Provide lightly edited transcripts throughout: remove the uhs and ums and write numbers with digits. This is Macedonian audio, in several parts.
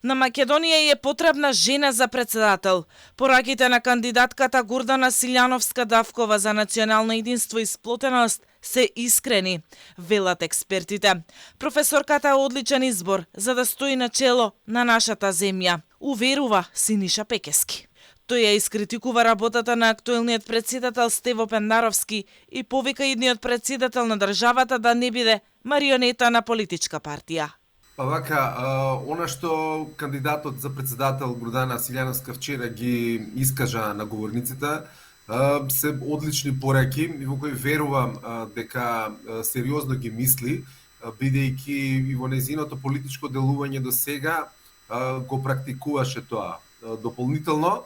На Македонија е потребна жена за председател. Пораките на кандидатката Гордана Силјановска-Давкова за национално единство и сплотеност се искрени, велат експертите. Професорката е одличен избор за да стои на чело на нашата земја, уверува Синиша Пекески. Тој ја искритикува работата на актуелниот председател Стево Пендаровски и повика идниот председател на државата да не биде марионета на политичка партија. Па вака, она што кандидатот за председател Гордана Силјановска вчера ги искажа на говорниците, се одлични пораки во кои верувам дека сериозно ги мисли, бидејќи и во незиното политичко делување до сега го практикуваше тоа. Дополнително,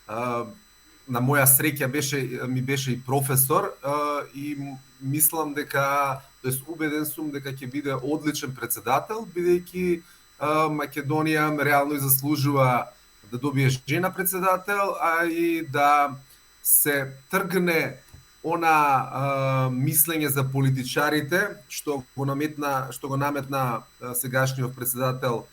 на моја среќа ми беше и професор и мислам дека, убеден сум дека ќе биде одличен председател, бидејќи Македонија реално и заслужува да добие жена председател, а и да се тргне она мислење за политичарите што го наметна сегашниот председател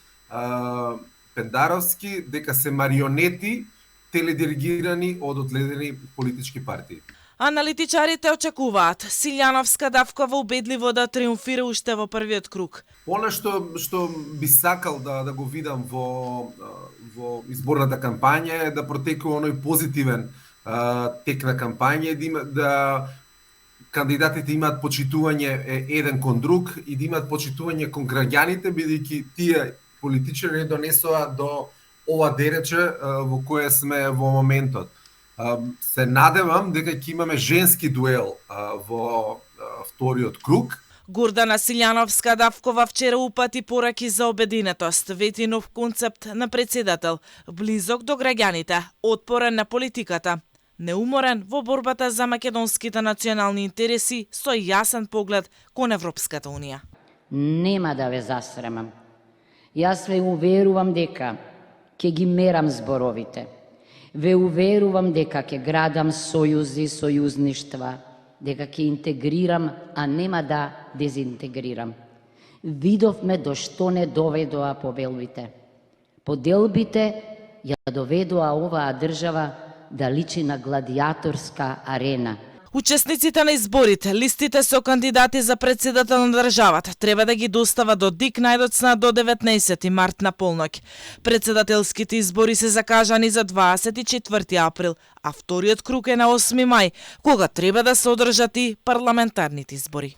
Пендаровски, дека се марионети теледиригирани од одредени политички партии. Аналитичарите очекуваат Силјановска-Давкова убедливо да триумфира уште во првиот круг. Она што би сакал да го видам во изборната кампања е да протекува оној позитивен тек на кампање, да кандидатите имаат почитување еден кон друг и да имаат почитување кон граѓаните, бидејќи тие политичари донесоа до ова дерече во кое сме во моментот. Се надевам дека ќе имаме женски дуел во вториот круг. Гордана Силјановска-Давкова вчера упати пораки за обединетост, вети нов концепт на председател, близок до граѓаните, отпорен на политиката, неуморен во борбата за македонските национални интереси со јасен поглед кон Европската унија. Нема да ве засремам. Јас ве уверувам дека ќе ги мерам зборовите. Ве уверувам дека ќе градам сојузи, сојузништва, дека ќе интегрирам, а нема да дезинтегрирам. Видовме до што не доведоа побелбите. Поделбите ја доведоа оваа држава да личи на гладиаторска арена. Учесниците на изборите, листите со кандидати за председател на државата треба да ги достава до ДИК најдоцна до 19 март на полноќ. Председателските избори се закажани за 24 април, а вториот круг е на 8 мај, кога треба да се одржат и парламентарните избори.